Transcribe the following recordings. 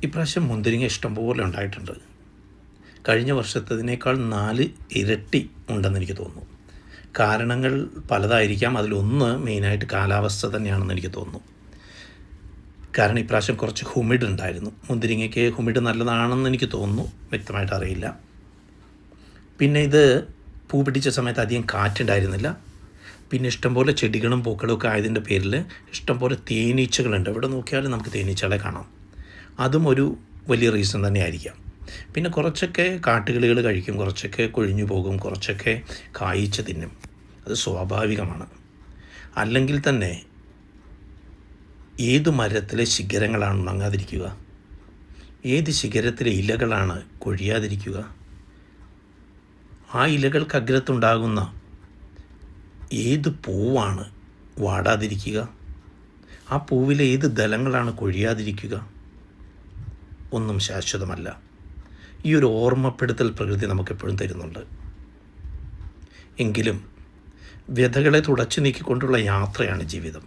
ഇപ്രാവശ്യം മുന്തിരിങ്ങ ഇഷ്ടംപോലെ ഉണ്ടായിട്ടുണ്ട്. കഴിഞ്ഞ വർഷത്തതിനേക്കാൾ 4 ഇരട്ടി ഉണ്ടെന്ന് എനിക്ക് തോന്നുന്നു. കാരണങ്ങൾ പലതായിരിക്കാം. അതിലൊന്ന് മെയിനായിട്ട് കാലാവസ്ഥ തന്നെയാണെന്ന് എനിക്ക് തോന്നുന്നു. കാരണം ഇപ്രാവശ്യം കുറച്ച് ഹ്യൂമിഡ് ഉണ്ടായിരുന്നു. മുന്തിരിങ്ങയ്ക്ക് ഹ്യൂമിഡ് നല്ലതാണെന്ന് എനിക്ക് തോന്നുന്നു, വ്യക്തമായിട്ട് അറിയില്ല. പിന്നെ ഇത് പൂ പിടിച്ച സമയത്ത് അധികം കാറ്റുണ്ടായിരുന്നില്ല. പിന്നെ ഇഷ്ടംപോലെ ചെടികളും പൂക്കളും ഒക്കെ ആയതിൻ്റെ പേരിൽ ഇഷ്ടംപോലെ തേനീച്ചകളുണ്ട്. എവിടെ നോക്കിയാലും നമുക്ക് തേനീച്ചകളെ കാണാം. അതും ഒരു വലിയ റീസൺ തന്നെയായിരിക്കാം. പിന്നെ കുറച്ചൊക്കെ കാട്ടുകിളികൾ കഴിക്കും, കുറച്ചൊക്കെ കൊഴിഞ്ഞു പോകും, കുറച്ചൊക്കെ കായ്ച്ച് തിന്നും. അത് സ്വാഭാവികമാണ്. അല്ലെങ്കിൽ തന്നെ ഏത് മരത്തിലെ ശിഖരങ്ങളാണ് ഉണങ്ങാതിരിക്കുക? ഏത് ശിഖരത്തിലെ ഇലകളാണ് കൊഴിയാതിരിക്കുക? ആ ഇലകൾക്കഗ്രത്തുണ്ടാകുന്ന ഏത് പൂവാണ് വാടാതിരിക്കുക? ആ പൂവിലെ ഏത് ദലങ്ങളാണ് കൊഴിയാതിരിക്കുക? ഒന്നും ശാശ്വതമല്ല. ഈ ഒരു ഓർമ്മപ്പെടുത്തൽ പ്രകൃതി നമുക്കെപ്പോഴും തരുന്നുണ്ട്. എങ്കിലും വ്യഥകളെ തുടച്ചു നീക്കിക്കൊണ്ടുള്ള യാത്രയാണ് ജീവിതം.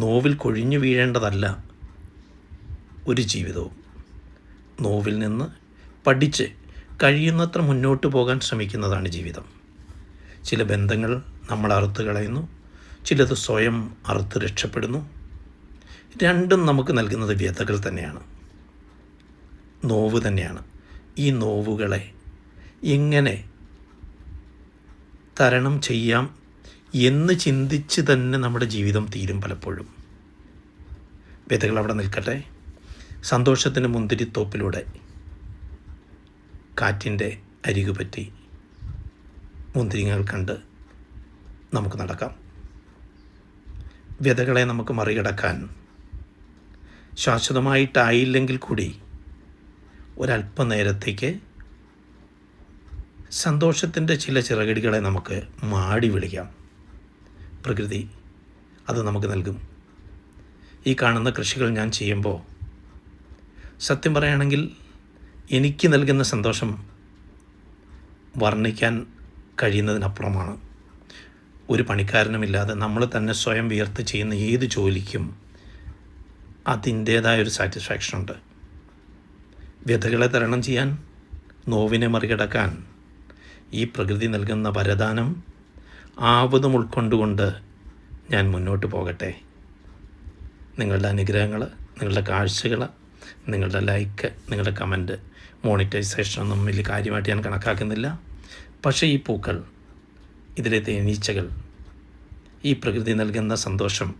നോവിൽ കൊഴിഞ്ഞു വീഴേണ്ടതല്ല ഒരു ജീവിതവും. നോവിൽ നിന്ന് പഠിച്ച് കഴിയുന്നത്ര മുന്നോട്ട് പോകാൻ ശ്രമിക്കുന്നതാണ് ജീവിതം. ചില ബന്ധങ്ങൾ നമ്മൾ അറുത്ത് കളയുന്നു, ചിലത് സ്വയം അറുത്ത് രക്ഷപ്പെടുന്നു. രണ്ടും നമുക്ക് നൽകുന്നത് വ്യഥകൾ തന്നെയാണ്, നോവ് തന്നെയാണ്. ഈ നോവുകളെ എങ്ങനെ തരണം ചെയ്യാം എന്ന് ചിന്തിച്ച് തന്നെ നമ്മുടെ ജീവിതം തീരും പലപ്പോഴും. വ്യഥകൾ അവിടെ നിൽക്കട്ടെ. സന്തോഷത്തിൻ്റെ മുന്തിരിത്തോപ്പിലൂടെ കാറ്റിൻ്റെ അരികുപറ്റി മുന്തിരിങ്ങകൾ കണ്ട് നമുക്ക് നടക്കാം. വ്യഥകളെ നമുക്ക് മറികടക്കാൻ ശാശ്വതമായിട്ടായില്ലെങ്കിൽ കൂടി ഒരല്പനേരത്തേക്ക് സന്തോഷത്തിൻ്റെ ചില ചിറകടികളെ നമുക്ക് മാടി വിളിക്കാം. പ്രകൃതി അത് നമുക്ക് നൽകും. ഈ കാണുന്ന കൃഷികൾ ഞാൻ ചെയ്യുമ്പോൾ സത്യം പറയുകയാണെങ്കിൽ എനിക്ക് നൽകുന്ന സന്തോഷം വർണ്ണിക്കാൻ കഴിയുന്നതിനപ്പുറമാണ്. ഒരു പണിക്കാരനുമില്ലാതെ നമ്മൾ തന്നെ സ്വയം വിയർത്ത് ചെയ്യുന്ന ഏത് ജോലിക്കും അതിൻ്റേതായൊരു സാറ്റിസ്ഫാക്ഷനുണ്ട്. വ്യഥകളെ തരണം ചെയ്യാൻ, നോവിനെ മറികടക്കാൻ ഈ പ്രകൃതി നൽകുന്ന വരദാനം ആവതും ഉൾക്കൊണ്ടുകൊണ്ട് ഞാൻ മുന്നോട്ട് പോകട്ടെ. നിങ്ങളുടെ അനുഗ്രഹങ്ങൾ, നിങ്ങളുടെ കാഴ്ചകൾ, നിങ്ങളുടെ ലൈക്ക്, നിങ്ങളുടെ കമൻറ്റ്, മോണിറ്റൈസേഷനൊന്നും വലിയ കാര്യമായിട്ട് ഞാൻ കണക്കാക്കുന്നില്ല. പക്ഷേ ഈ പൂക്കൾ, ഇതിലെ തേനീച്ചകൾ, ഈ പ്രകൃതി നൽകുന്ന സന്തോഷം,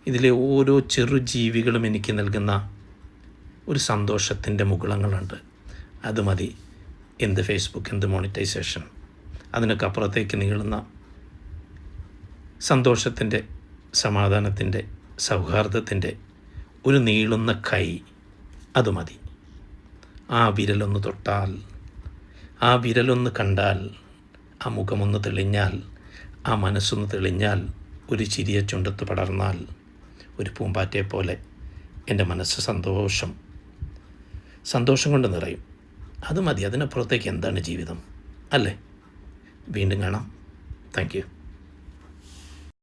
ഇതിലെ ഓരോ ചെറുജീവികളും എനിക്ക് നൽകുന്ന ഒരു സന്തോഷത്തിൻ്റെ മുകുളങ്ങളുണ്ട്. അത് മതി എന്ത് ഫേസ്ബുക്ക്, എന്ത് മോണിറ്റൈസേഷൻ. അതിനൊക്കെ അപ്പുറത്തേക്ക് നീളുന്ന സന്തോഷത്തിൻ്റെ, സമാധാനത്തിൻ്റെ, സൗഹാർദ്ദത്തിൻ്റെ ഒരു നീളുന്ന കൈ, അത് മതി. ആ വിരലൊന്ന് തൊട്ടാൽ, ആ വിരലൊന്ന് കണ്ടാൽ, ആ മുഖമൊന്ന് തെളിഞ്ഞാൽ, ആ മനസ്സൊന്ന് തെളിഞ്ഞാൽ, ഒരു ചിരിയ ചുണ്ടത്ത് പടർന്നാൽ, ഒരു പൂമ്പാറ്റയെ പോലെ എൻ്റെ മനസ്സ് സന്തോഷം കൊണ്ട് നിറയും. അത് മതി. അതിനപ്പുറത്തേക്ക് എന്താണ് ജീവിതം, അല്ലേ? വീണ്ടും കാണാം. Thank you.